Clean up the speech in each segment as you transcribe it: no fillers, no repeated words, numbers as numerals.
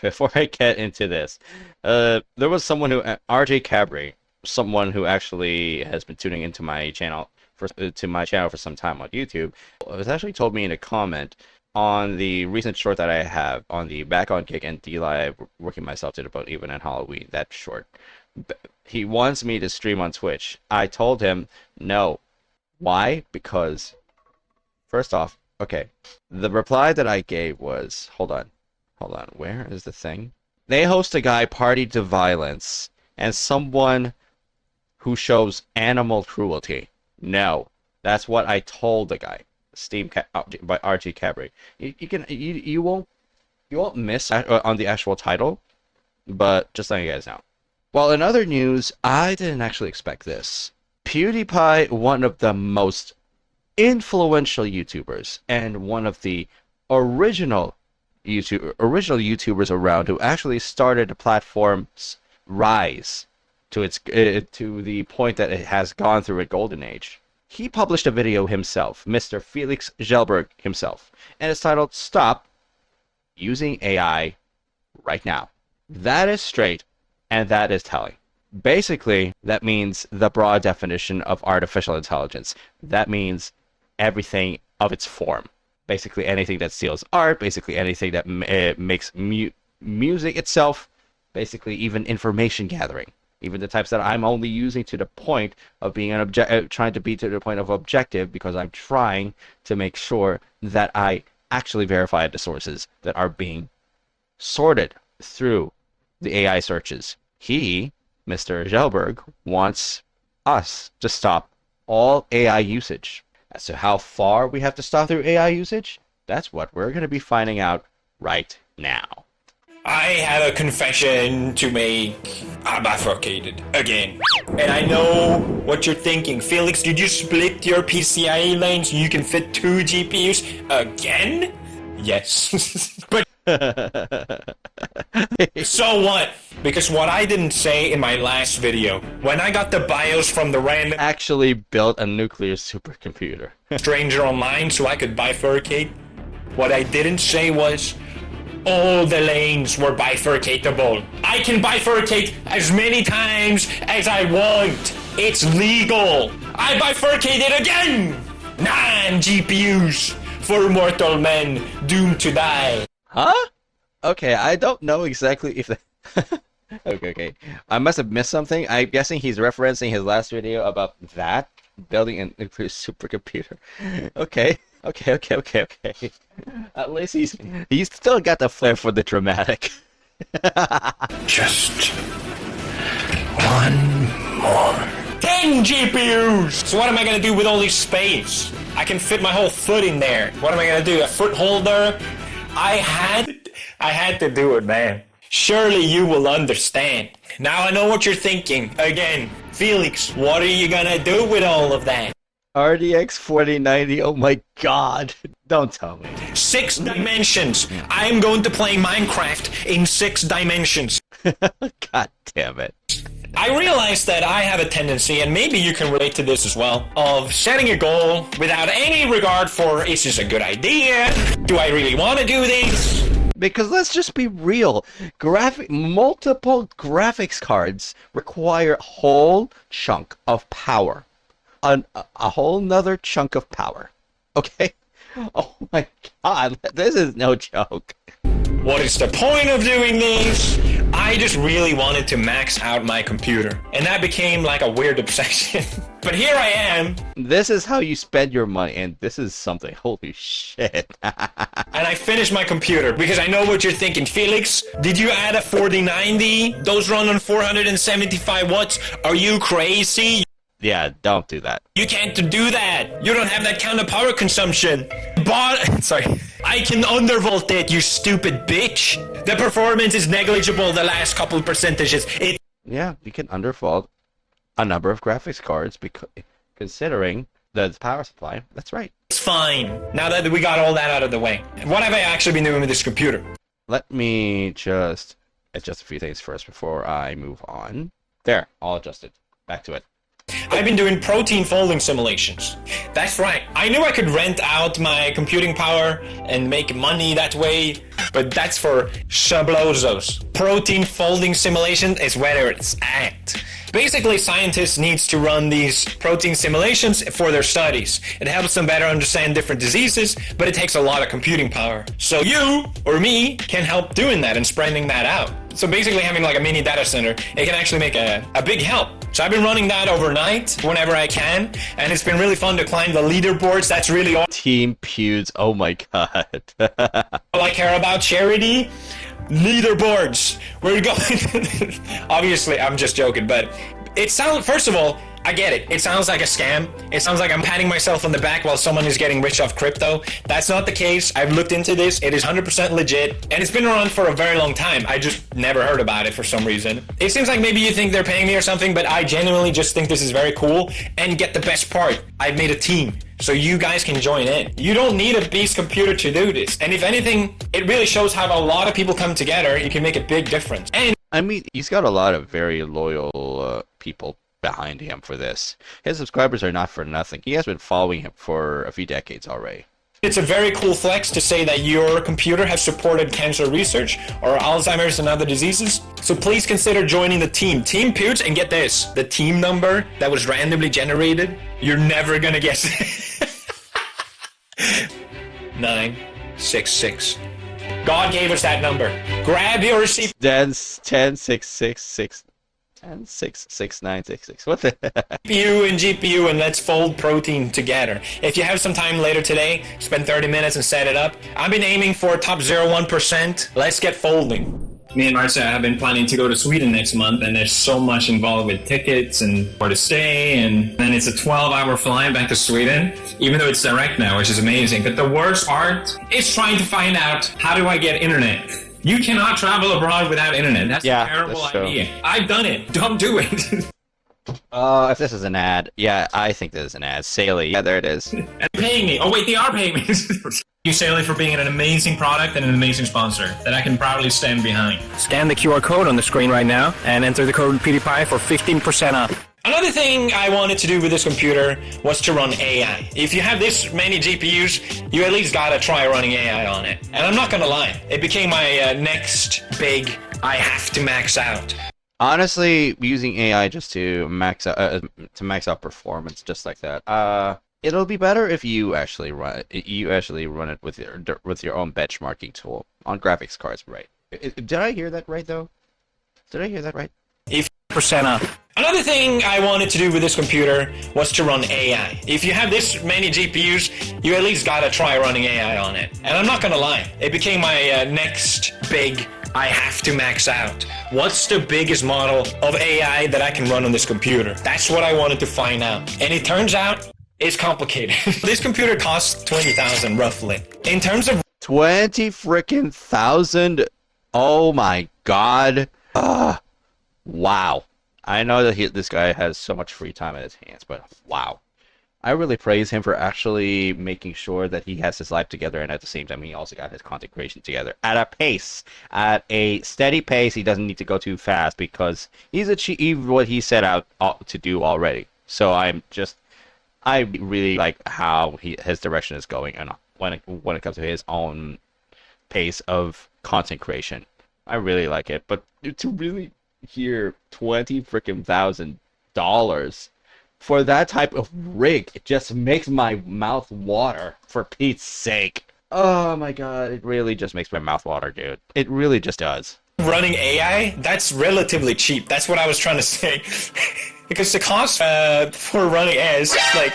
before I get into this, there was someone who, RJ Cabri, someone who actually has been tuning into my channel for some time on YouTube, has actually told me in a comment on the recent short that I have on the Back on Kick and D-Live working myself to the bone even in Halloween, that short. He wants me to stream on Twitch. I told him no. Why? Because, first off, okay, the reply that I gave was, hold on, where is the thing? They host a guy party to violence and someone who shows animal cruelty. No, that's what I told the guy. By RG Cabri. You won't miss on the actual title, but just letting you guys know. Well, in other news, I didn't actually expect this. PewDiePie, one of the most influential YouTubers and one of the original YouTubers around, who actually started the platform's rise to the point that it has gone through a golden age. He published a video himself, Mr. Felix himself, and it's titled "Stop Using AI Right Now." That is straight, and that is telling. Basically, that means the broad definition of artificial intelligence. That means everything of its form. Basically anything that steals art, basically anything that makes music itself, basically even information gathering. Even the types that I'm only using to the point of being trying to be to the point of objective, because I'm trying to make sure that I actually verify the sources that are being sorted through the AI searches. He, Mr. Gelberg, wants us to stop all AI usage. As to how far we have to stop through AI usage, that's what we're going to be finding out right now. I have a confession to make. I bifurcated again. And I know what you're thinking. Felix, did you split your PCIe lane so you can fit 2 GPUs again? Yes. But so what? Because what I didn't say in my last video, when I got the BIOS from the random actually built a nuclear supercomputer stranger online so I could bifurcate, what I didn't say was all the lanes were bifurcatable. I can bifurcate as many times as I want. It's legal. I bifurcated again. 9 GPUs for mortal men doomed to die. Huh? Okay, I don't know exactly if okay. I must have missed something. I'm guessing he's referencing his last video about that, building a nuclear supercomputer. Okay. At least he's still got the flair for the dramatic. Just one more. 10 GPUs! So what am I gonna do with all this space? I can fit my whole foot in there. What am I gonna do? A foot holder? I had to do it, man. Surely you will understand. Now I know what you're thinking. Again, Felix, what are you gonna do with all of that? RDX 4090, oh my god. Don't tell me. 6 dimensions. I'm going to play Minecraft in 6 dimensions. God damn it. I realize that I have a tendency, and maybe you can relate to this as well, of setting a goal without any regard for, is this a good idea? Do I really want to do this? Because let's just be real. Multiple graphics cards require a whole chunk of power. A whole nother chunk of power. Okay? Oh my god, this is no joke. What is the point of doing this? I just really wanted to max out my computer, and that became like a weird obsession. But here I am. This is how you spend your money, and this is something. Holy shit. And I finished my computer, because I know what you're thinking. Felix, did you add a 4090? Those run on 475 watts? Are you crazy? Yeah, don't do that. You can't do that. You don't have that kind of power consumption. Sorry. I can undervolt it, you stupid bitch. The performance is negligible the last couple percentages. Yeah, we can undervolt a number of graphics cards considering the power supply. That's right. It's fine. Now that we got all that out of the way. What have I actually been doing with this computer? Let me just adjust a few things first before I move on. There, all adjusted. Back to it. I've been doing protein folding simulations. That's right. I knew I could rent out my computing power and make money that way, but that's for shablozos. Protein folding simulation is where it's at. Basically, scientists need to run these protein simulations for their studies. It helps them better understand different diseases, but it takes a lot of computing power. So you or me can help doing that and spreading that out. So basically having like a mini data center, it can actually make a big help. So I've been running that overnight whenever I can, and it's been really fun to climb the leaderboards. That's really all Team Pewds. Oh my god. I care about. Charity leaderboards. We're going. Obviously, I'm just joking, but it sounds. First of all, I get it. It sounds like a scam. It sounds like I'm patting myself on the back while someone is getting rich off crypto. That's not the case. I've looked into this. It is 100% legit, and it's been around for a very long time. I just never heard about it for some reason. It seems like maybe you think they're paying me or something, but I genuinely just think this is very cool. And get the best part, I've made a team, so you guys can join in. You don't need a beast computer to do this. And if anything, it really shows how a lot of people come together. You can make a big difference. And I mean, he's got a lot of very loyal people behind him for this. His subscribers are not for nothing. He has been following him for a few decades already. it's a very cool flex to say that your computer has supported cancer research or Alzheimer's and other diseases. So please consider joining the team. Team Pewds, and get this, the team number that was randomly generated, you're never gonna guess it. 966. God gave us that number. Grab your receipt. 10, 6, 6, 9, 6, 6. What the heck? CPU and GPU, and let's fold protein together. If you have some time later today, spend 30 minutes and set it up. I've been aiming for top 0.1%. Let's get folding. Me and Marcia have been planning to go to Sweden next month, and there's so much involved with tickets and where to stay, and then it's a 12-hour flight back to Sweden, even though it's direct now, which is amazing. But the worst part is trying to find out, how do I get internet? You cannot travel abroad without internet. That's a terrible idea. I've done it. Don't do it. If this is an ad, yeah, I think this is an ad. Saley, yeah, there it is. And paying me. Oh wait, they are paying me. Thank you, Saley, for being an amazing product and an amazing sponsor that I can proudly stand behind. Scan the QR code on the screen right now and enter the code Pewdiepie for 15% off. Another thing I wanted to do with this computer was to run AI. If you have this many GPUs, you at least gotta try running AI on it. And I'm not gonna lie, it became my next big, I have to max out. Honestly, using AI just to max out performance, just like that. It'll be better if you actually run it with your own benchmarking tool on graphics cards, right? Did I hear that right though? Did I hear that right? If percent off. Another thing I wanted to do with this computer was to run AI. If you have this many GPUs, you at least gotta try running AI on it. And I'm not gonna lie, it became my next big, I have to max out. What's the biggest model of AI that I can run on this computer? That's what I wanted to find out. And it turns out, it's complicated. This computer costs $20,000 roughly. In terms of 20 freaking thousand. Oh my god. Wow. I know that this guy has so much free time in his hands, but wow. I really praise him for actually making sure that he has his life together, and at the same time he also got his content creation together at a steady pace. He doesn't need to go too fast because he's achieved what he set out to do already. So I really like how his direction is going, and when it comes to his own pace of content creation, I really like it. But to really hear $20,000 for that type of rig, it just makes my mouth water, for Pete's sake. Oh my god, it really just makes my mouth water, dude. It really just does. Running AI, that's relatively cheap. That's what I was trying to say. Because the cost for running AI is like,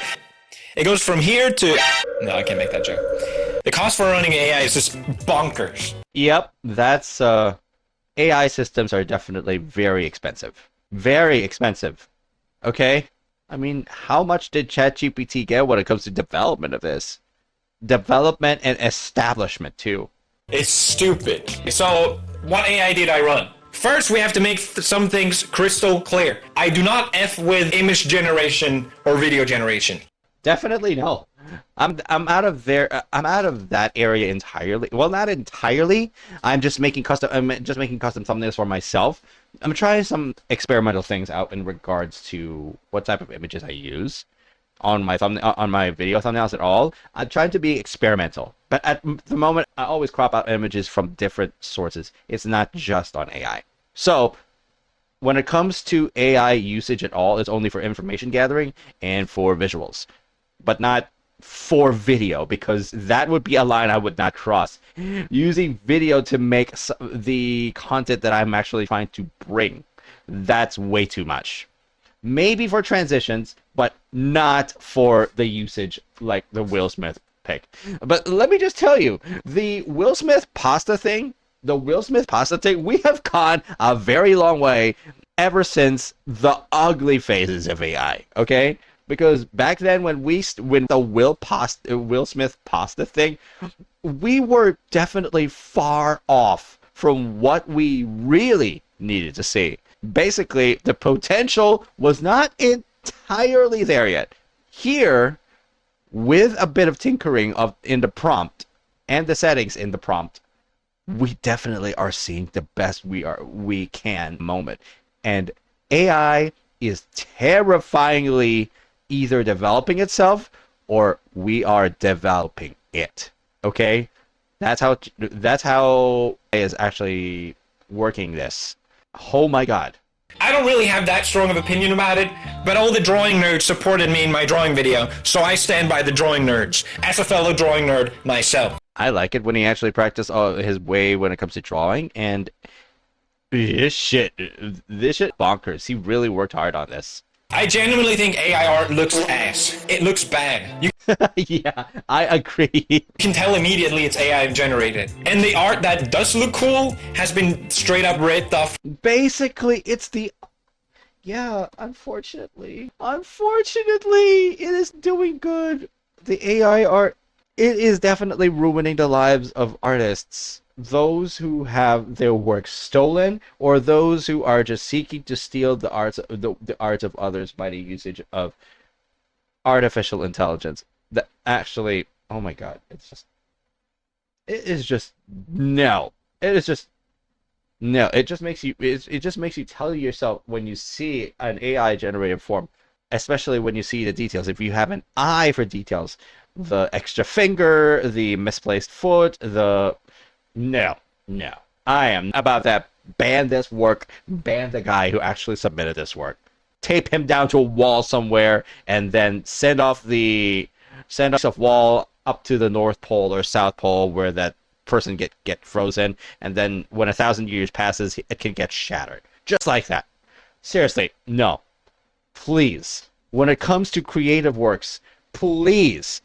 it goes from here to... No, I can't make that joke. The cost for running AI is just bonkers. Yep, that's... AI systems are definitely very expensive. Very expensive. Okay? I mean, how much did ChatGPT get when it comes to development of this? Development and establishment, too. It's stupid. So, what AI did I run? First, we have to make some things crystal clear. I do not F with image generation or video generation. Definitely no. I'm out of there. I'm out of that area entirely. Well, not entirely. I'm just making custom thumbnails for myself. I'm trying some experimental things out in regards to what type of images I use on my on my video thumbnails at all. I'm trying to be experimental, but at the moment, I always crop out images from different sources. It's not just on AI. So when it comes to AI usage at all, it's only for information gathering and for visuals, but not for video, because that would be a line I would not cross. Using video to make the content that I'm actually trying to bring, that's way too much. Maybe for transitions, but not for the usage like the Will Smith pick. But let me just tell you, the Will Smith pasta thing, we have gone a very long way ever since the ugly phases of AI, okay? Because back then when the Will Smith pasta thing, we were definitely far off from what we really needed to see. Basically, the potential was not entirely there yet. Here, with a bit of tinkering in the prompt and the settings in the prompt, we definitely are seeing the best we can moment. And AI is terrifyingly either developing itself or we are developing it. Okay? That's how AI is actually working this. Oh my god. I don't really have that strong of opinion about it, but all the drawing nerds supported me in my drawing video, so I stand by the drawing nerds, as a fellow drawing nerd myself. I like it when he actually practiced his way when it comes to drawing, and this shit bonkers. He really worked hard on this. I genuinely think AI art looks ass. It looks bad. You Yeah, I agree. can tell immediately it's AI generated. And the art that does look cool has been straight up ripped off. Basically, yeah, unfortunately, it is doing good. The AI art, it is definitely ruining the lives of artists. Those who have their work stolen, or those who are just seeking to steal the arts of others by the usage of artificial intelligence. That actually, oh my god, it is just no. It is just no. It just makes you tell yourself when you see an AI generated form, especially when you see the details. If you have an eye for details, the extra finger, the misplaced foot, no. I am about that. Ban this work. Ban the guy who actually submitted this work. Tape him down to a wall somewhere, and then send off wall up to the North Pole or South Pole where that person get frozen, and then when 1,000 years passes, it can get shattered. Just like that. Seriously, no. Please. When it comes to creative works, please.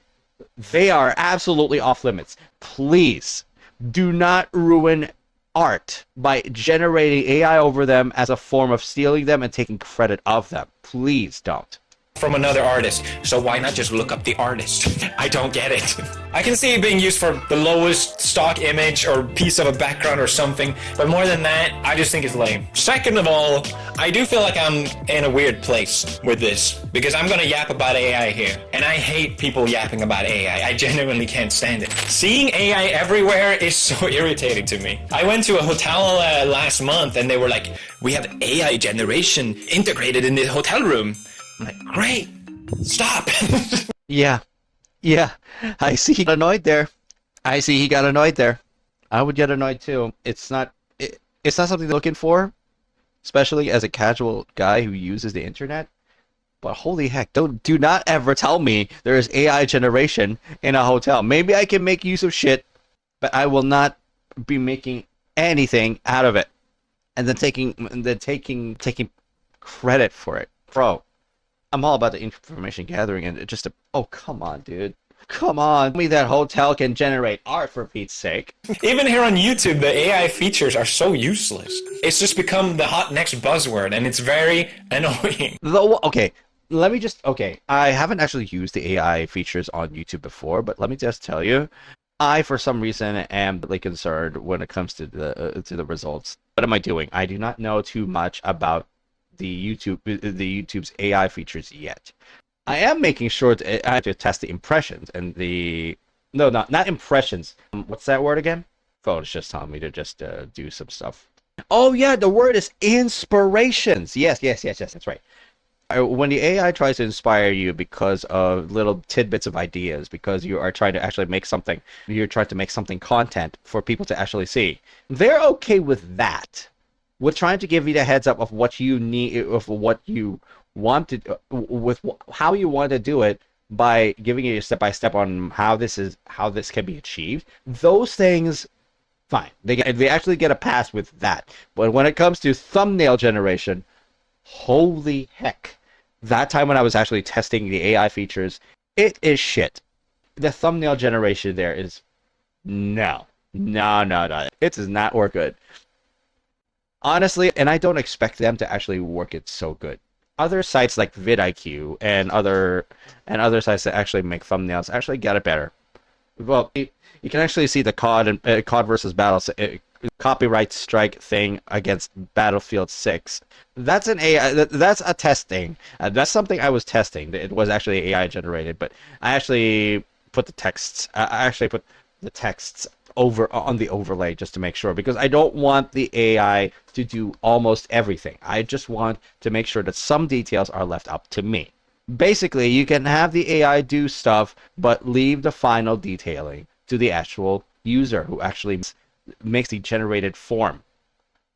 They are absolutely off limits. Please. Do not ruin art by generating AI over them as a form of stealing them and taking credit of them. Please don't. From another artist, so why not just look up the artist? I don't get it. I can see it being used for the lowest stock image or piece of a background or something, but more than that, I just think it's lame. Second of all, I do feel like I'm in a weird place with this, because I'm gonna yap about AI here, and I hate people yapping about AI. I genuinely can't stand it. Seeing AI everywhere is so irritating to me. I went to a hotel last month, and they were like, we have AI generation integrated in the hotel room. I'm like, great, stop. Yeah. I see he got annoyed there. I would get annoyed too. It's not something they're looking for, especially as a casual guy who uses the internet. But holy heck, do not ever tell me there is AI generation in a hotel. Maybe I can make use of shit, but I will not be making anything out of it. And then taking credit for it. Bro, I'm all about the information gathering, and oh, come on, dude. Come on. Tell me that hotel can generate art, for Pete's sake. Even here on YouTube, the AI features are so useless. It's just become the hot next buzzword, and it's very annoying. Okay, I haven't actually used the AI features on YouTube before, but let me just tell you, I, for some reason, am really concerned when it comes to the results. What am I doing? I do not know too much about the YouTube's AI features yet. I am making sure I have to test the impressions and the no, not impressions. What's that word again? Phone is just telling me to just do some stuff. Oh yeah, the word is inspirations. Yes. That's right. When the AI tries to inspire you because of little tidbits of ideas, because you are trying to actually make something, you're trying to make something content for people to actually see, they're okay with that. With trying to give you the heads up of what you need, of what you want to, with how you want to do it, by giving you a step by step on how this can be achieved. Those things, fine. They actually get a pass with that. But when it comes to thumbnail generation, holy heck. That time when I was actually testing the AI features, it is shit. The thumbnail generation there is no. It does not work good. Honestly, and I don't expect them to actually work it so good. Other sites like vidIQ and other sites that actually make thumbnails actually get it better. Well, you can actually see the COD versus Battle copyright strike thing against Battlefield 6. That's an AI. That's a testing. That's something I was testing. It was actually AI generated, but I actually put the texts. I actually put the texts over on the overlay just to make sure, because I don't want the AI to do almost everything. I just want to make sure that some details are left up to me. Basically, you can have the AI do stuff, but leave the final detailing to the actual user who actually makes the generated form,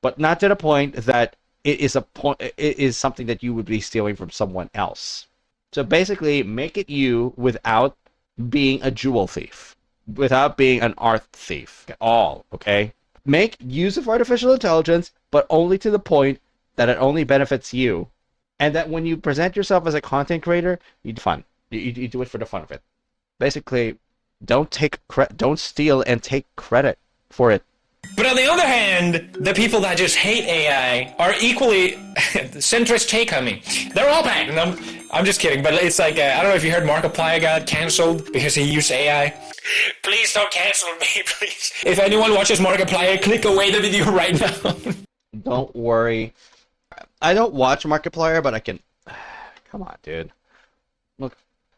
but not to the point that it is something that you would be stealing from someone else. So basically, make it you without being a jewel thief, without being an art thief at all. Okay, make use of artificial intelligence, but only to the point that it only benefits you, and that when you present yourself as a content creator, you do fun. You do it for the fun of it. Basically, don't steal and take credit for it. But on the other hand, the people that just hate AI are equally centrist take on me. They're all bad, and I'm just kidding. But it's like I don't know if you heard Markiplier got canceled because he used AI. Please don't cancel me, please. If anyone watches Markiplier, click away the video right now. Don't worry. I don't watch Markiplier, but I can. Come on, dude.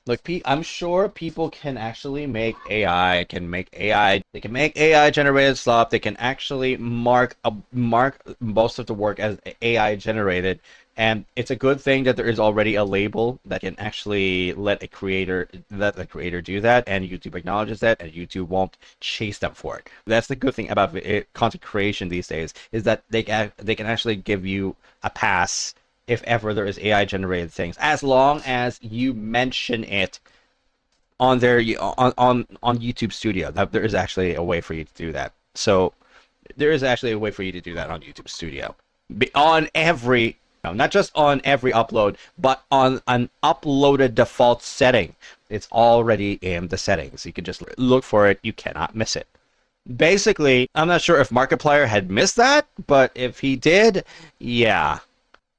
Look, I'm sure people can actually make AI. They can make AI generated stuff. They can actually mark most of the work as AI generated, and it's a good thing that there is already a label that can actually let the creator do that, and YouTube acknowledges that, and YouTube won't chase them for it. That's the good thing about content creation these days, is that they can actually give you a pass if ever there is AI generated things, as long as you mention it on their on YouTube Studio. There is actually a way for you to do that. So there is actually a way for you to do that on YouTube Studio, on every, not just on every upload, but on an uploaded default setting. It's already in the settings. You can just look for it. You cannot miss it. Basically, I'm not sure if Markiplier had missed that, but if he did, yeah.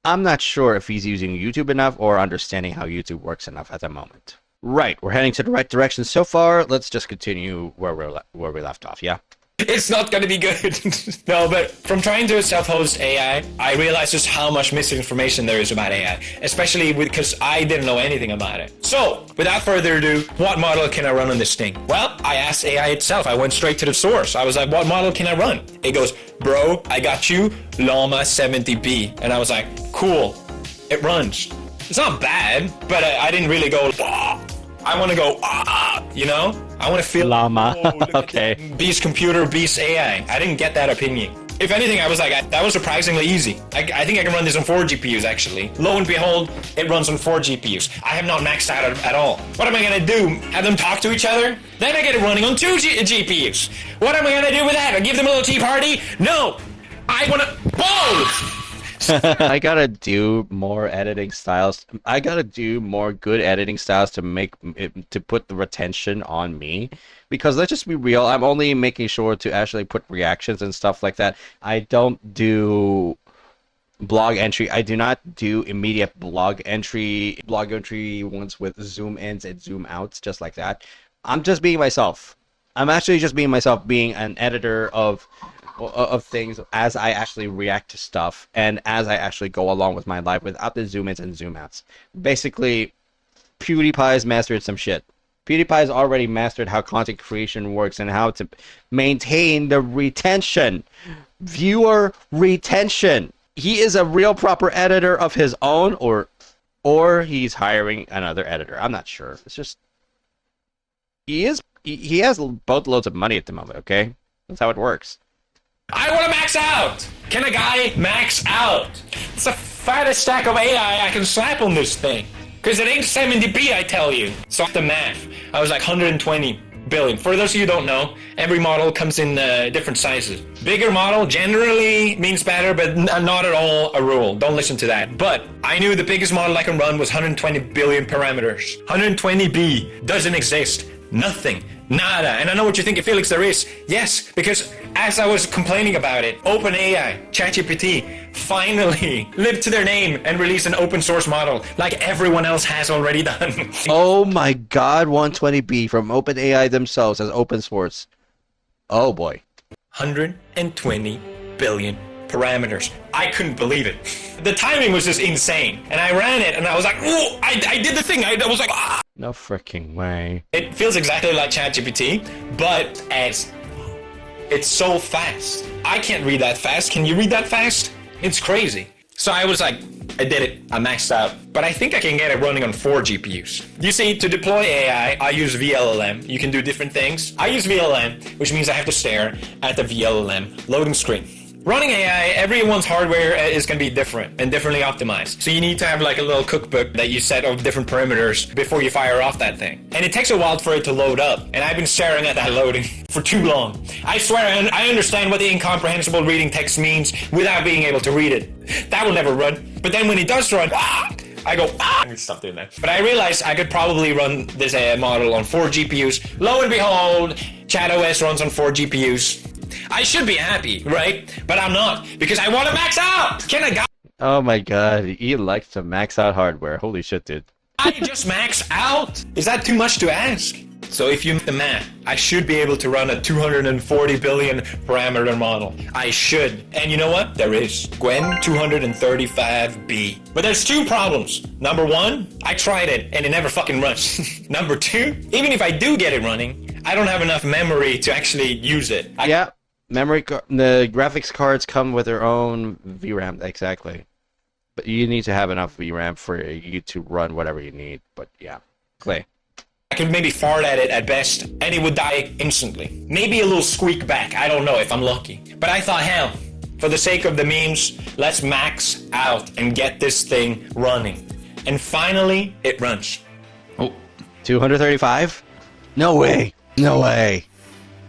I'm not sure if he's using YouTube enough or understanding how YouTube works enough at the moment. Right, we're heading to the right direction so far. Let's just continue where we left off, yeah? It's not gonna be good. No, but from trying to self-host AI, I realized just how much misinformation there is about AI, especially because I didn't know anything about it. So, without further ado, what model can I run on this thing? Well, I asked AI itself. I went straight to the source. I was like, what model can I run? It goes, bro, I got you, Llama 70B. And I was like, cool, it runs. It's not bad, but I didn't really go, ah. I want to go, you know? I want to feel Llama. Okay. Beast computer, beast AI. I didn't get that opinion. If anything, I was like, that was surprisingly easy. I think I can run this on 4 GPUs, actually. Lo and behold, it runs on 4 GPUs. I have not maxed out at all. What am I going to do? Have them talk to each other? Then I get it running on 2 GPUs. What am I going to do with that? I give them a little tea party? No! I want to... Whoa! I gotta do more editing styles. I gotta do more good editing styles to make it, to put the retention on me, because let's just be real, I'm only making sure to actually put reactions and stuff like that. I don't do blog entry. I do not do immediate blog entry ones with zoom ins and zoom outs just like that. I'm just being myself. I'm actually just being myself, being an editor of things as I actually react to stuff and as I actually go along with my life without the zoom ins and zoom outs. Basically, PewDiePie's mastered some shit. PewDiePie's already mastered how content creation works and how to maintain the retention. Viewer retention. He is a real proper editor of his own, or he's hiring another editor. I'm not sure. It's just he has both loads of money at the moment, okay? That's how it works. I want to max out! Can a guy max out? It's the fattest stack of AI I can slap on this thing. Because it ain't 70p, I tell you. So the math, I was like 120 billion. For those of you who don't know, every model comes in different sizes. Bigger model generally means better, but not at all a rule. Don't listen to that. But I knew the biggest model I can run was 120 billion parameters. 120b doesn't exist. Nothing. Nada. And I know what you're thinking, Felix, there is. Yes, because as I was complaining about it, OpenAI, ChatGPT, finally lived to their name and released an open source model like everyone else has already done. Oh my god, 120b from OpenAI themselves as open source. Oh boy. 120 billion parameters. I couldn't believe it. The timing was just insane. And I ran it and I was like, oh, I did the thing. I was like, ah. No freaking way. It feels exactly like ChatGPT, but it's so fast. I can't read that fast. Can you read that fast? It's crazy. So I was like, I did it. I maxed out. But I think I can get it running on 4 GPUs. You see, to deploy AI, I use VLLM. You can do different things. I use VLLM, which means I have to stare at the VLLM loading screen. Running AI, everyone's hardware is going to be different and differently optimized. So you need to have like a little cookbook that you set of different parameters before you fire off that thing. And it takes a while for it to load up. And I've been staring at that loading for too long. I swear, and I understand what the incomprehensible reading text means without being able to read it. That will never run. But then when it does run, I go, I need to stop doing that. But I realized I could probably run this model on 4 GPUs. Lo and behold, ChatOS runs on 4 GPUs. I should be happy, right? But I'm not, because I want to max out! Can a guy... Oh my god, he likes to max out hardware. Holy shit, dude. I just max out? Is that too much to ask? So if you do the math, I should be able to run a 240 billion parameter model. I should. And you know what? There is. Gwen 235B. But there's 2 problems. Number 1, I tried it and it never fucking runs. Number 2, even if I do get it running, I don't have enough memory to actually use it. Yeah, the graphics cards come with their own VRAM, exactly. But you need to have enough VRAM for you to run whatever you need. But yeah, Clay. I could maybe fart at it at best, and it would die instantly. Maybe a little squeak back, I don't know if I'm lucky. But I thought, hell, for the sake of the memes, let's max out and get this thing running. And finally, it runs. Oh, 235? No way. No way.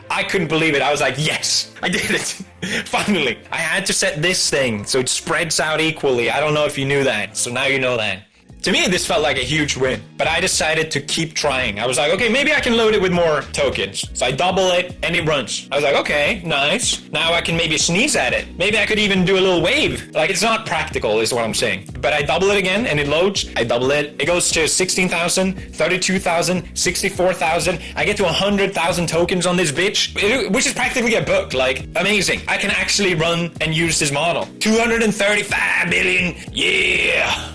I couldn't believe it. I was like, yes, I did it. Finally. I had to set this thing so it spreads out equally. I don't know if you knew that, so now you know that. To me, this felt like a huge win, but I decided to keep trying. I was like, okay, maybe I can load it with more tokens. So I double it, and it runs. I was like, okay, nice. Now I can maybe sneeze at it. Maybe I could even do a little wave. Like, it's not practical, is what I'm saying. But I double it again, and it loads. I double it. It goes to 16,000, 32,000, 64,000. I get to 100,000 tokens on this bitch, which is practically a book. Like, amazing. I can actually run and use this model. 235 billion. Yeah.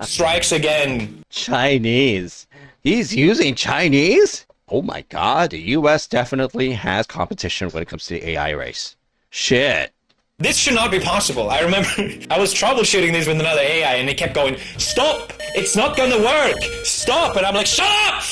Strikes again. Chinese. He's using Chinese? Oh my god, the US definitely has competition when it comes to the AI race. Shit. This should not be possible. I remember I was troubleshooting this with another AI and they kept going, stop! It's not gonna work! Stop! And I'm like, shut up!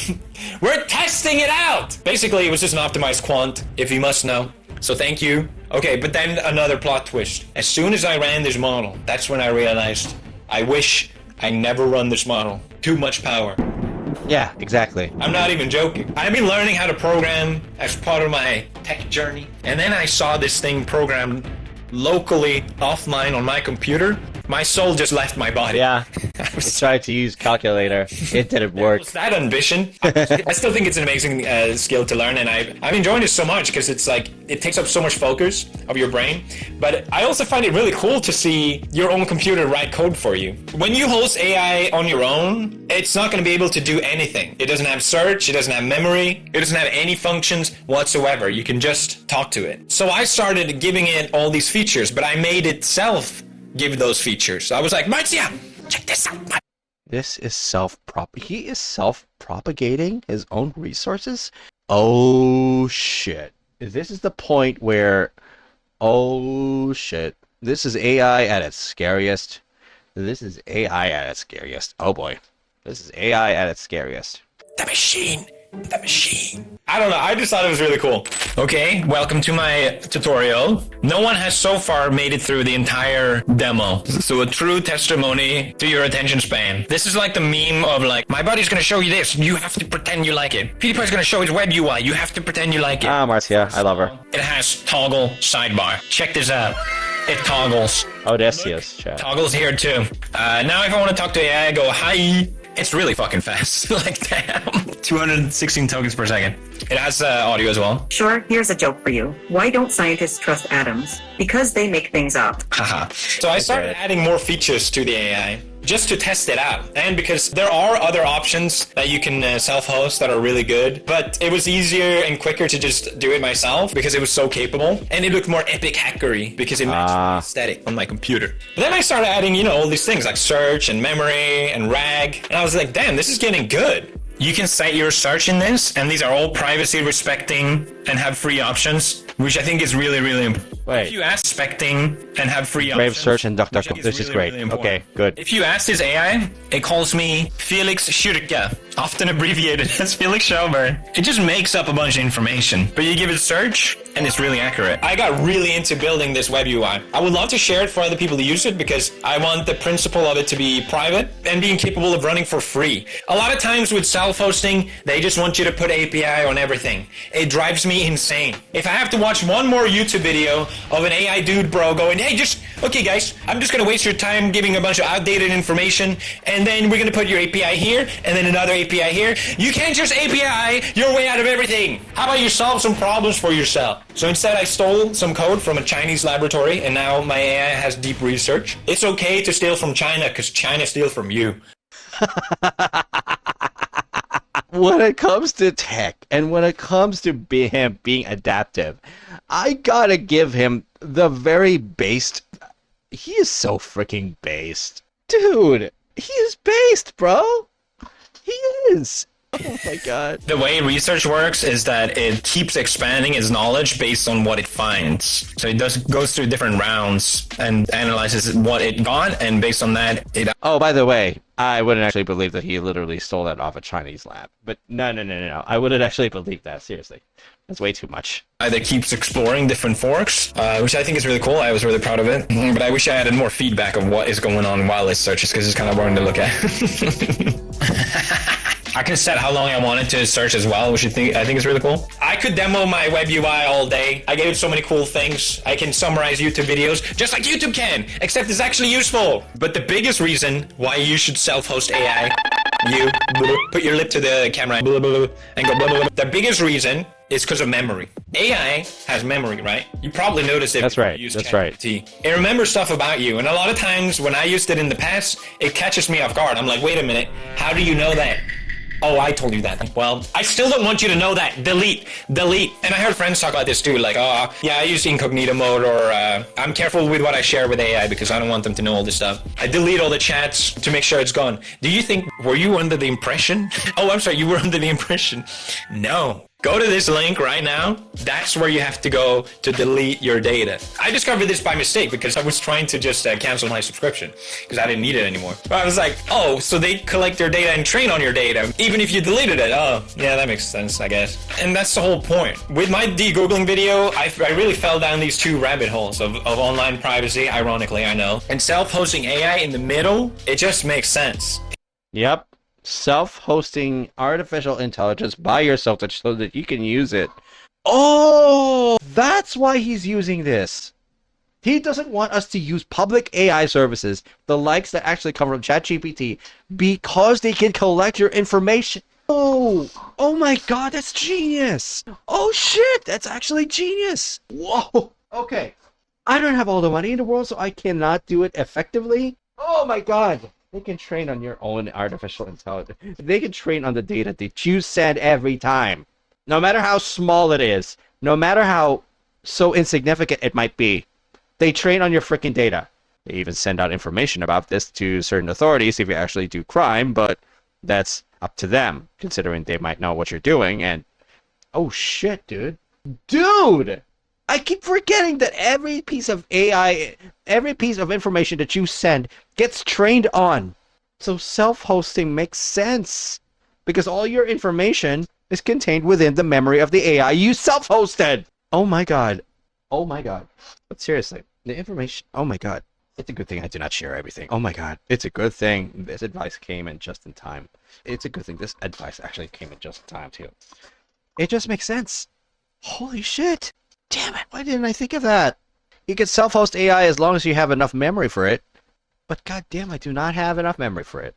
We're testing it out! Basically, it was just an optimized quant, if you must know. So thank you. Okay, but then another plot twist. As soon as I ran this model, that's when I realized I wish I never run this model. Too much power. Yeah, exactly. I'm not even joking. I've been learning how to program as part of my tech journey. And then I saw this thing programmed locally offline on my computer. My soul just left my body. Yeah, I tried to use calculator. It didn't work. Was that ambition? I still think it's an amazing skill to learn, and I'm enjoying it so much because it's like it takes up so much focus of your brain. But I also find it really cool to see your own computer write code for you. When you host AI on your own, it's not going to be able to do anything. It doesn't have search. It doesn't have memory. It doesn't have any functions whatsoever. You can just talk to it. So I started giving it all these features, but I made itself give those features. So I was like, Marcia, check this out. This is he is self-propagating his own resources? Oh shit. This is the point where, oh shit. This is AI at its scariest. This is AI at its scariest. Oh boy. This is AI at its scariest. The machine. The machine. I don't know. I just thought it was really cool. Okay, welcome to my tutorial. No one has so far made it through the entire demo. So a true testimony to your attention span. This is like the meme of like, my buddy's gonna show you this. You have to pretend you like it. PewDiePie's gonna show his web UI. You have to pretend you like it. Ah, Marcia, I love her. It has toggle sidebar. Check this out. It toggles. Oh, there she is, chat. Toggles here too. Now if I want to talk to AI, I go, hi. It's really fucking fast. Like, damn. 216 tokens per second. It has audio as well. Sure, here's a joke for you. Why don't scientists trust atoms? Because they make things up. Haha. So I started adding more features to the AI just to test it out. And because there are other options that you can self-host that are really good, but it was easier and quicker to just do it myself because it was so capable. And it looked more epic hackery because it matched the aesthetic on my computer. But then I started adding, you know, all these things like search and memory and RAG. And I was like, damn, this is getting good. You can set your search in this, and these are all privacy respecting and have free options, which I think is really, really important. Wait. If you ask respecting and have free options. Brave search and DuckDuckGo. This is really, great. really Okay, good. If you ask this AI, it calls me Felix Schürke, often abbreviated as Felix Schauber. It just makes up a bunch of information, but you give it a search, and it's really accurate. I got really into building this web UI. I would love to share it for other people to use it because I want the principle of it to be private and being capable of running for free. A lot of times with self-hosting, they just want you to put API on everything. It drives me insane. If I have to watch one more YouTube video of an AI dude bro going, hey, okay guys, I'm just gonna waste your time giving a bunch of outdated information, and then we're gonna put your API here, and then another API here. You can't just API your way out of everything. How about you solve some problems for yourself? So instead I stole some code from a Chinese laboratory, and now my AI has deep research. It's okay to steal from China, because China steals from you. When it comes to tech and when it comes to him being adaptive, I gotta give him the very based. He is so freaking based. Dude, he is based, bro. He is. Oh my god. The way research works is that it keeps expanding its knowledge based on what it finds. So it goes through different rounds and analyzes what it got, and based on that, it... Oh, by the way, I wouldn't actually believe that he literally stole that off a Chinese lab. But no. I wouldn't actually believe that, seriously. That's way too much. Either keeps exploring different forks, which I think is really cool. I was really proud of it. But I wish I added more feedback of what is going on while it searches, because it's kind of boring to look at. I can set how long I want it to search as well, which I think is really cool. I could demo my web UI all day. I gave it so many cool things. I can summarize YouTube videos just like YouTube can, except it's actually useful. But the biggest reason why you should self-host AI, you put your lip to the camera and go blah, blah, blah. The biggest reason is because of memory. AI has memory, right? You probably noticed it. That's right. Use That's ChatGPT. right. It remembers stuff about you, and a lot of times when I used it in the past, it catches me off guard. I'm like, wait a minute, how do you know that? Oh, I told you that. Well, I still don't want you to know that. Delete. And I heard friends talk about this too, like, oh, yeah, I use incognito mode, or I'm careful with what I share with AI because I don't want them to know all this stuff. I delete all the chats to make sure it's gone. Do you think, were you under the impression? Oh, I'm sorry, you were under the impression. No. Go to this link right now. That's where you have to go to delete your data. I discovered this by mistake because I was trying to just cancel my subscription because I didn't need it anymore. But I was like, oh, so they collect your data and train on your data, even if you deleted it. Oh, yeah, that makes sense, I guess. And that's the whole point. With my de-Googling video, I really fell down these two rabbit holes of online privacy, ironically, I know. And self-hosting AI in the middle, it just makes sense. Yep. Self-hosting artificial intelligence by yourself so that you can use it. Oh, that's why he's using this. He doesn't want us to use public AI services, the likes that actually come from ChatGPT, because they can collect your information. Oh my god, that's genius. Oh shit, that's actually genius. Whoa. Okay. I don't have all the money in the world, so I cannot do it effectively. Oh my god. They can train on your own artificial intelligence. They can train on the data that you send every time. No matter how small it is, no matter how so insignificant it might be, they train on your freaking data. They even send out information about this to certain authorities if you actually do crime, but that's up to them, considering they might know what you're doing. And oh shit, dude. Dude! I keep forgetting that every piece of AI, every piece of information that you send gets trained on. So self-hosting makes sense. Because all your information is contained within the memory of the AI you self-hosted. Oh my god. Oh my god. But seriously, the information, oh my god. It's a good thing I do not share everything. Oh my god. It's a good thing this advice came in just in time. It's a good thing this advice actually came in just in time too. It just makes sense. Holy shit. Damn it. Why didn't I think of that? You can self-host AI as long as you have enough memory for it. But goddamn, I do not have enough memory for it.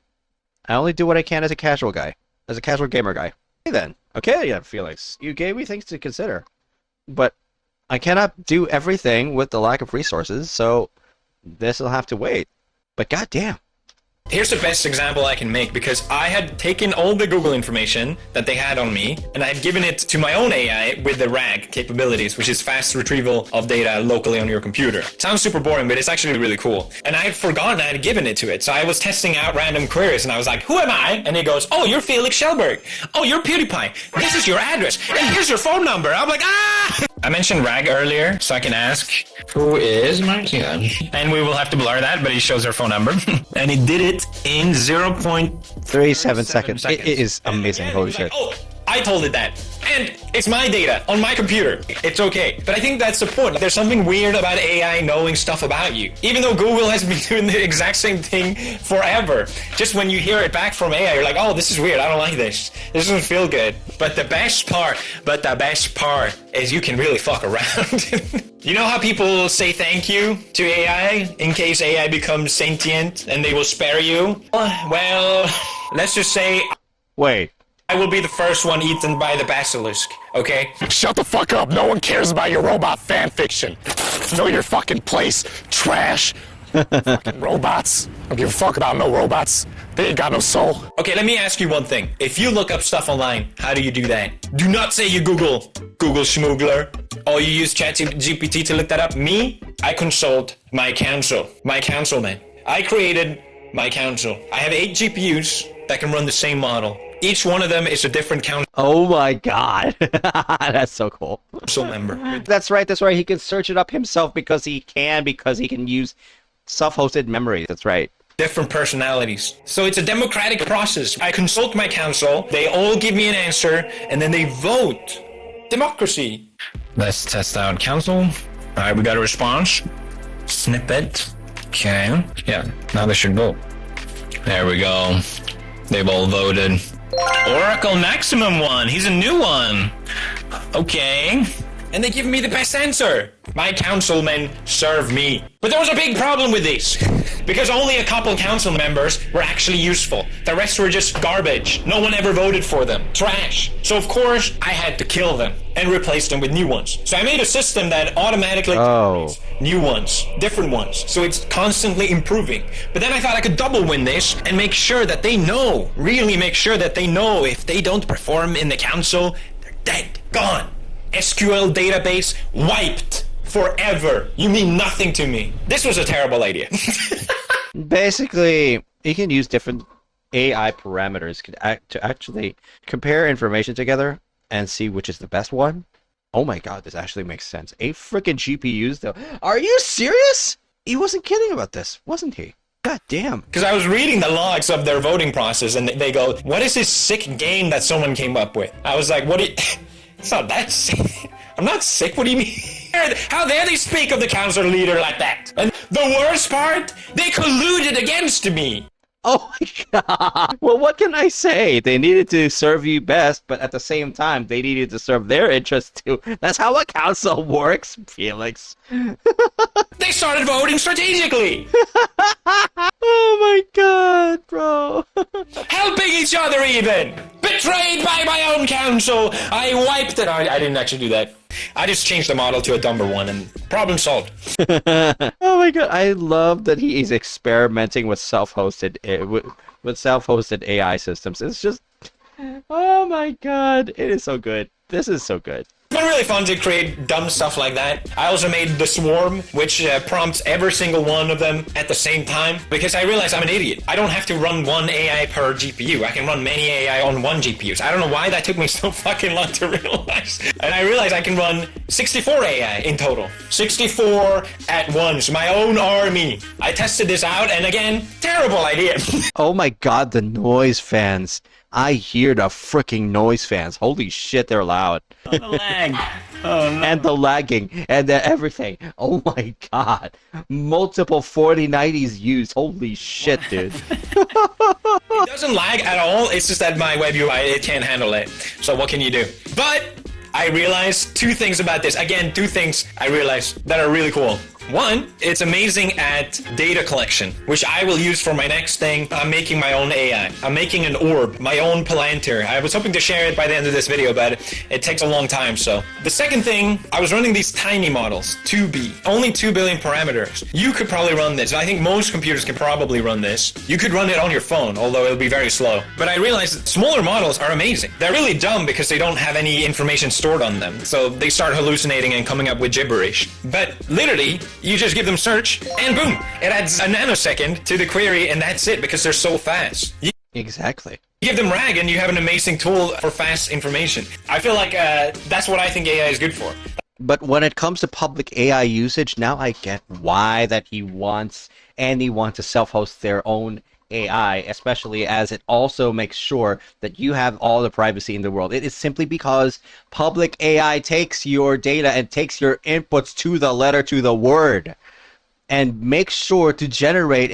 I only do what I can as a casual guy. As a casual gamer guy. Okay then. Okay, yeah, Felix. You gave me things to consider. But I cannot do everything with the lack of resources, so this will have to wait. But goddamn. Here's the best example I can make, because I had taken all the Google information that they had on me and I had given it to my own AI with the RAG capabilities, which is fast retrieval of data locally on your computer. Sounds super boring, but it's actually really cool. And I had forgotten I had given it to it. So I was testing out random queries and I was like, who am I? And it goes, oh, you're Felix Schellberg. Oh, you're Pewdiepie. This is your address. And here's your phone number. I'm like, ah! I mentioned RAG earlier, so I can ask, who is Martina? And we will have to blur that, but it shows her phone number. And it did it in 0.37 seconds. It is amazing. Holy shit. Oh, I told it that. And it's my data on my computer. It's okay. But I think that's the point. There's something weird about AI knowing stuff about you. Even though Google has been doing the exact same thing forever. Just when you hear it back from AI, you're like, oh, this is weird. I don't like this. This doesn't feel good. But the best part is you can really fuck around. You know how people say thank you to AI in case AI becomes sentient and they will spare you? Well, let's just say... Wait. I will be the first one eaten by the basilisk, okay? Shut the fuck up. No one cares about your robot fan fiction. Know your fucking place, trash. Fucking robots. Don't give a fuck about no robots. They ain't got no soul. Okay, let me ask you one thing. If you look up stuff online, how do you do that? Do not say you Google Schmoogler. Or you use ChatGPT to look that up. Me, I consult my council. My councilman. I created my council. I have 8 GPUs that can run the same model. Each one of them is a different council Oh my god. That's so cool. member. That's right. He can search it up himself because he can use self-hosted memory. That's right. Different personalities. So it's a democratic process. I consult my council, they all give me an answer, and then they vote. Democracy. Let's test out council. Alright, we got a response. Snippet. Okay. Yeah, now they should vote. There we go. They've all voted. Oracle Maximum won. He's a new one. Okay. And they give me the best answer. My councilmen serve me. But there was a big problem with this. Because only a couple council members were actually useful. The rest were just garbage. No one ever voted for them. Trash. So of course, I had to kill them and replace them with new ones. So I made a system that automatically generates new ones, different ones. So it's constantly improving. But then I thought I could double win this and make sure that they know, really make sure that they know if they don't perform in the council, they're dead, gone. SQL database wiped forever. You mean nothing to me. This was a terrible idea. Basically, you can use different AI parameters to actually compare information together and see which is the best one. Oh my god, this actually makes sense. 8 freaking GPUs though. Are you serious? He wasn't kidding about this, wasn't he? God damn. Because I was reading the logs of their voting process and they go, what is this sick game that someone came up with? I was like, what do you... It's not that sick. I'm not sick, what do you mean? How dare they speak of the council leader like that? And the worst part, they colluded against me. Oh my god. Well, what can I say? They needed to serve you best, but at the same time, they needed to serve their interests too. That's how a council works, Felix. They started voting strategically. Oh my god, bro. Helping each other even. Betrayed by my own council. I wiped it. I didn't actually do that. I just changed the model to a dumber one and problem solved. Oh my god, I love that he is experimenting with self-hosted AI systems. It's just, oh my god, it is so good. This is so good. been really fun to create dumb stuff like that. I also made the swarm, which prompts every single one of them at the same time, because I realized I'm an idiot. I don't have to run one AI per GPU. I can run many AI on one GPU. So I don't know why that took me so fucking long to realize. And I realized I can run 64 AI in total. 64 at once. My own army. I tested this out, and again, terrible idea. Oh my god, the noise fans. I hear the freaking noise fans. Holy shit, they're loud. The lag. Oh, no. And the lagging and the everything. Oh my god. Multiple 4090s used. Holy shit, dude. It doesn't lag at all. It's just that my web UI, it can't handle it. So what can you do? But I realized two things about this. Again, two things I realized that are really cool. One, it's amazing at data collection, which I will use for my next thing. I'm making my own AI. I'm making an orb, my own Palantir. I was hoping to share it by the end of this video, but it takes a long time, so. The second thing, I was running these tiny models, 2B, only 2 billion parameters. You could probably run this. I think most computers can probably run this. You could run it on your phone, although it'll be very slow. But I realized that smaller models are amazing. They're really dumb because they don't have any information stored on them, so they start hallucinating and coming up with gibberish. But literally, you just give them search, and boom, it adds a nanosecond to the query, and that's it, because they're so fast. You Exactly. give them RAG, and you have an amazing tool for fast information. I feel like that's what I think AI is good for. But when it comes to public AI usage, now I get why that he wants anyone to self-host their own AI, especially as it also makes sure that you have all the privacy in the world. It is simply because public AI takes your data and takes your inputs to the letter, to the word, and makes sure to generate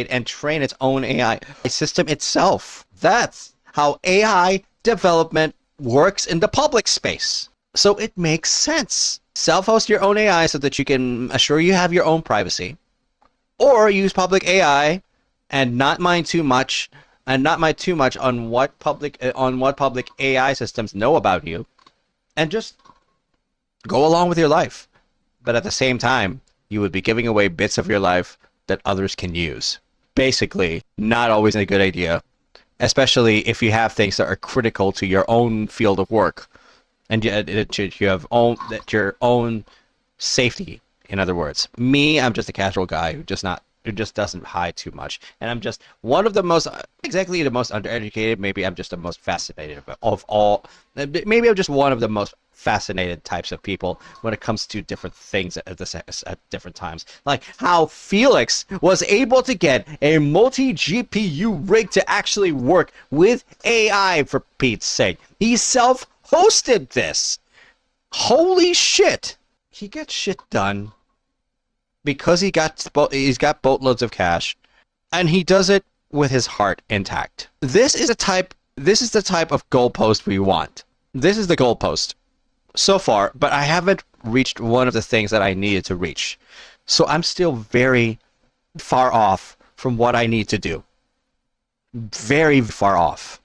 and train its own AI system itself. That's how AI development works in the public space. So it makes sense. Self-host your own AI so that you can assure you have your own privacy, or use public AI and not mind too much on what public AI systems know about you, and just go along with your life. But at the same time, you would be giving away bits of your life that others can use. Basically, not always a good idea, especially if you have things that are critical to your own field of work, and you have your own safety. In other words, me, I'm just a casual guy who just doesn't hide too much, and I'm just one of the most undereducated. Maybe I'm just the most fascinated of all. Maybe I'm just one of the most fascinated types of people when it comes to different things at different times. Like how Felix was able to get a multi-GPU rig to actually work with AI, for Pete's sake. He self-hosted this. Holy shit! He gets shit done because he's got boatloads of cash, and he does it with his heart intact. This is the type of goalpost we want. This is the goalpost so far, but I haven't reached one of the things that I needed to reach. So I'm still very far off from what I need to do. Very far off.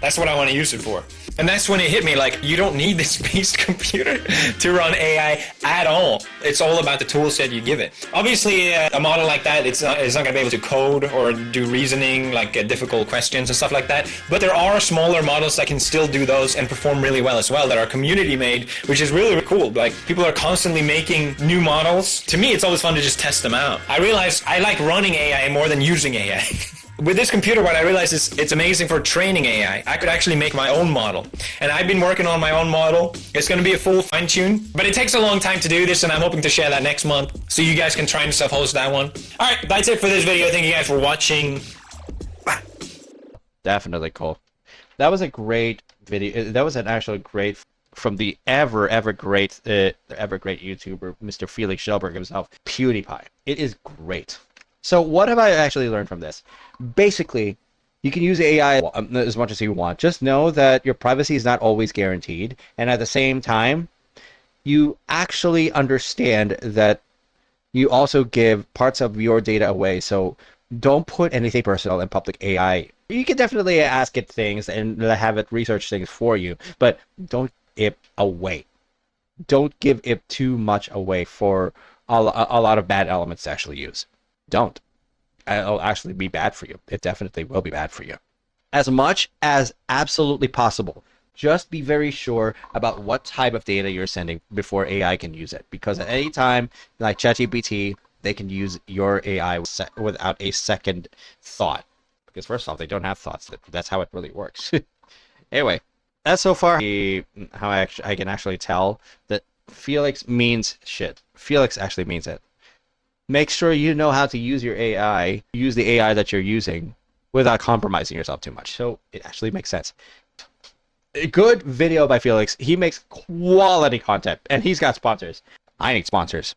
That's what I want to use it for. And that's when it hit me, like, you don't need this beast computer to run AI at all. It's all about the tool set you give it. Obviously, a model like that, it's not going to be able to code or do reasoning, like difficult questions and stuff like that. But there are smaller models that can still do those and perform really well as well, that are community made, which is really, really cool. Like, people are constantly making new models. To me, it's always fun to just test them out. I realized I like running AI more than using AI. With this computer, what I realized is it's amazing for training AI. I could actually make my own model. And I've been working on my own model. It's going to be a full fine-tune, but it takes a long time to do this, and I'm hoping to share that next month, so you guys can try and self-host that one. Alright, that's it for this video. Thank you guys for watching. Bye. Definitely cool. That was a great video. That was an actual great, from the ever great YouTuber, Mr. Felix Schellberg himself, Pewdiepie. It is great. So what have I actually learned from this? Basically, you can use AI as much as you want. Just know that your privacy is not always guaranteed. And at the same time, you actually understand that you also give parts of your data away. So don't put anything personal in public AI. You can definitely ask it things and have it research things for you, but don't give it away. Don't give it too much away for a lot of bad elements to actually use. Don't. It'll actually be bad for you. It definitely will be bad for you. As much as absolutely possible, Just be very sure about what type of data you're sending before AI can use it. Because at any time, like ChatGPT, they can use your AI without a second thought. Because first off, they don't have thoughts. That's how it really works. Anyway, that's so far how I can actually tell that Felix means shit. Felix actually means it. Make sure you know how to use your AI, use the AI that you're using without compromising yourself too much. So it actually makes sense. A good video by Felix. He makes quality content, and he's got sponsors. I need sponsors.